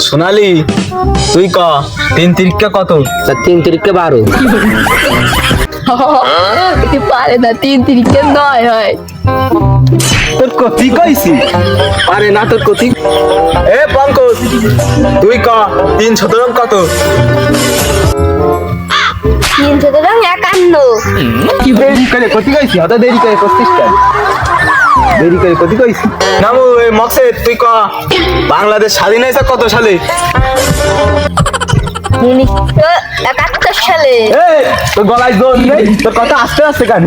সোনালি তুই ক 3 তিরিকা কত? 3 তিরিকে 12। পারে না 3 তিরিকে 9 হয়। তোর কতি কইছি আরে না তোর কতি। এ পঙ্কজ তুই ক 3 17 কত? 3 সুতরাং 51। কি দেরি করে কতি কইছি? অত দেরি করে করছিস কেন? দেরি করে কতি কইছি? নামু এই মকসেদ তুই ক বাংলাদেশ স্বাধীন হয়েছে কত সালে? 1971 সালে। এই তোর গলায় জোর নেই, তোর কথা আস্তে আস্তে কেন?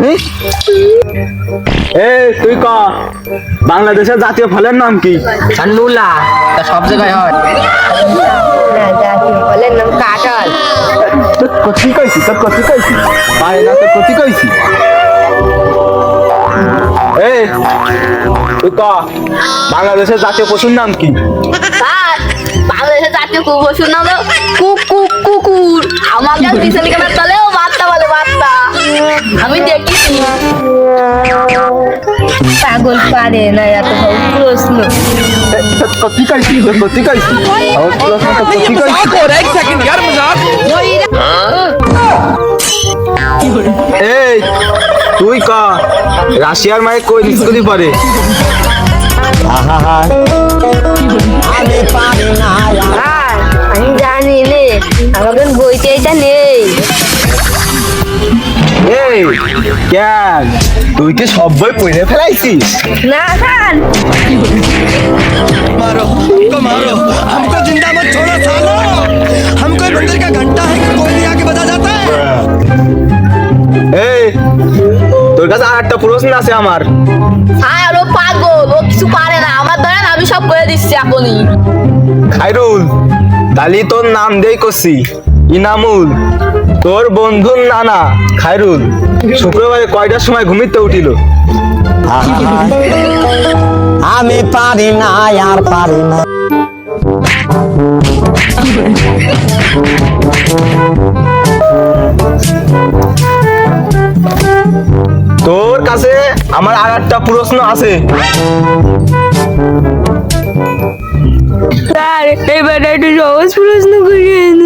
এই তুই ক বাংলাদেশের জাতীয় ফলের নাম কি? সান্নুলা, তা সব জায়গায় হয়। না জাতীয় ফলের নাম কাঁঠাল। তোর কতি কইছি? তোর কতি কইছি? আরে না তোর কতি কইছি? এই তুই ক বাংলাদেশের জাতীয় পশুর নাম কি? আর বাংলাদেশের জাতীয় পশুর নাম হলো কুকুর। আমাকে পিছনে ক্যামেরা চলেও বার্তা বলে বার্তা। আমি দেখি পাগল পারে না এত প্রশ্ন। তোর কতি কইছি? তোর কতি কইছি? আমার প্রশ্ন তোর কতি কইছি? এই তুই ক রাশিয়ার মায়ে কই স্কুলে পড়ে? আর আমি জানি নে আমাকে বইতে এটা নেই। এই কেন তুই কি সব বই পড়ে ফেলাইছিস? না খান मारो हमको मारो हमको जिंदा मत छोड़ो सालो हम कोई मंदिर का घंटा है कि कोई भी आके बजा जाता है। এই তোর কাছে আর একটা প্রশ্ন আছে আমার। হ্যাঁ আরো পাগল ও কিছু পারে না। আমার ধরেন আমি সব করে দিচ্ছি এখনই। খাইরুল তালি তোর নাম দেই করছি ইনামুল। তোর বন্ধুর নানা খাইরুল শুক্রবারে কয়টার সময় ঘুমিতে উঠিল? আমি পারি না আর পারি না। তোর কাছে আমার আর একটা প্রশ্ন আছে। স্যার এবার একটু সহজ প্রশ্ন করিয়েন।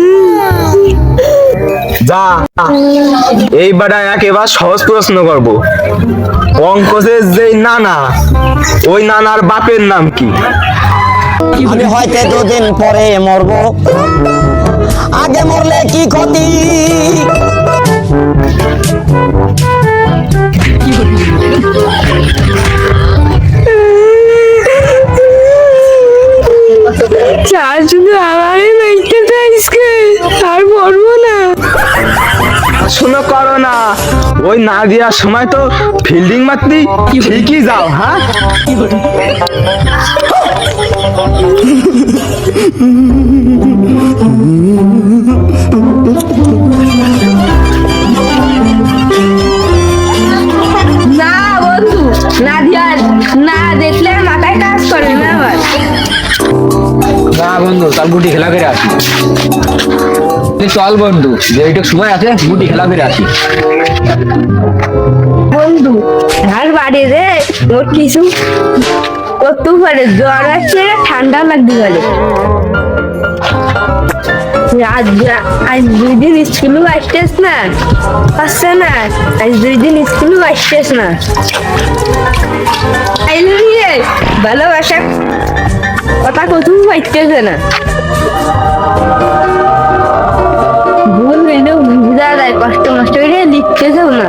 যা এইবার একেবারে সহজ প্রশ্ন করব। পঙ্কজের যে নানা ওই নানার বাপের নাম কি? আমি হয়তো 2 দিন পরে মরবো, আগে মরলে কি ক্ষতি? স্যার শুধু আমারই মেয়েটা চাইছে আর পড়বো না। শোনো করো না, ওই না দেওয়ার সময় তো ফিল্ডিং মারতি ঠিকই যাও। হ্যাঁ না বন্ধু না দিয়া না দেখলে মাথায় কাজ করে না আমার। না বন্ধু, তার গুটি খেলা করে আসি। তুই চল বন্ধু, যেইটুক সময় আছে গুটি খেলা করে আসি। বন্ধু আর বাড়ি রে ওর কিছু করতে পারে, জ্বর আসছে ঠান্ডা লাগতে পারে। আজ 2 দিন স্কুলও আসছিস না, আসছে না আজ 2 দিন স্কুলও আসছিস না। আইলে নিয়ে ভালোবাসা কথা কোথাও পাইতেছে না। ভুল হইলেও বুঝা যায়, কষ্ট মষ্ট করে লিখতেছেও না।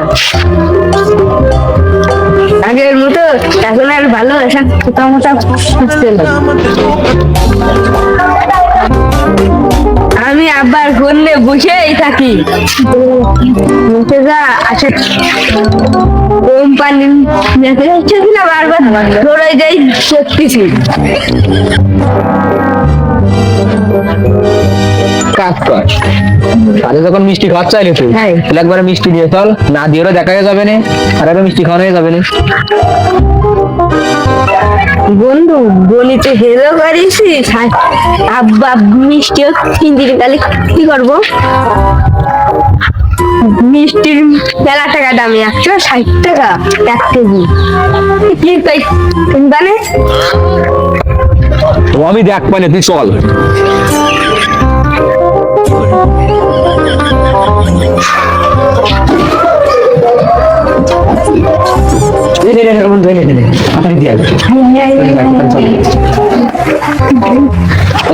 আগের মতো এখন আর ভালোবাসা কোথাও মোটা হচ্ছে না। আমি আবার ফোনে বসেই থাকি, বসে যা আসে কোম্পানি দেখে যাচ্ছে না, বারবার ধরে যাই সত্যি। কাজ কর, তাহলে যখন মিষ্টি খাওয়া চাইলে তুই হ্যাঁ। তাহলে একবার মিষ্টি দিয়ে চল, না দিয়েও দেখা যাবে না আর একবার মিষ্টি খাওয়ানো যাবে না। বন্ধু গণিতে হেরো করেছি, আব্বা মিষ্টিও 3 দিন কালে কি করবো? মিষ্টির মেলা টাকা দামি 160 টাকা 1 কেজি। কি তাই জানে তো আমি দেখ পাইলে তুই চল। বন্ধু এনে এনে তাড়াতাড়ি দিয়ে আসবে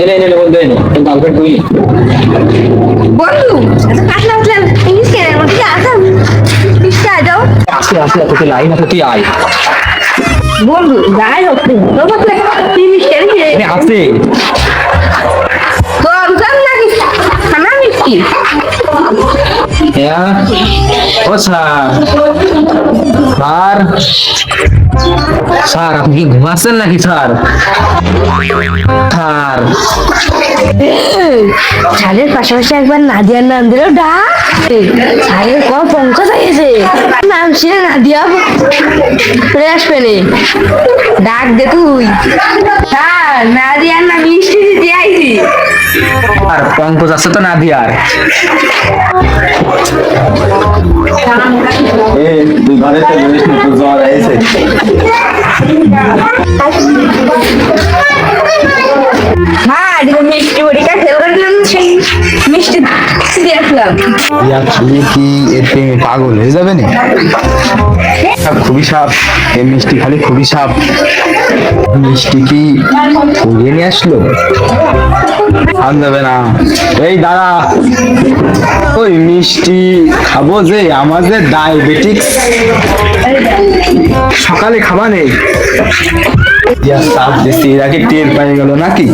এনে এনে বন্ধু এনে তোর গার্লফ্রেন্ড তুই বন্ধু কাটলা উঠলাম ইংলিশ কেন মধ্যে আসা পিছটা যাও আসে আসে তোকে লাইন আছে তুই আয় বন্ধু যাই হোক তো বলতে ইংলিশ কেন এনে আছে তো আমজান নাকি খানা মিষ্টি হ্যাঁ ও স্যার স্যার স্যার আপনি কি ঘুমাচ্ছেন নাকি স্যার স্যার ছাদের পাশাপাশি একবার নাদিয়ার নাম দিল ডাক ছাদের কম পঙ্কজ হয়েছে নাম ছিল নাদিয়া চলে আসবে নে ডাক দে তুই স্যার নাদিয়ার নাম মিষ্টি দিয়ে আইছি আর পঙ্কজ আছে তো নাদিয়ার তুই ঘরে তো বলিস না তোর জ্বর এসে হ্যাঁ এদিকে মিষ্টি বড়িটা খেয়ে করলাম সেই মিষ্টি দিয়ে আসলাম ইয়া খালি কি এর প্রেমে পাগল হয়ে যাবে না খুবই সাপ এই মিষ্টি খালি খুবই সাপ মিষ্টি কি ধরিয়ে নিয়ে আসলো আর যাবে না এই দাঁড়া ওই মিষ্টি খাবো যে আমাদের ডায়াবেটিক্স সকালে খাবা নেই সাপ দিচ্ছি এরা কি টের পেয়ে গেল নাকি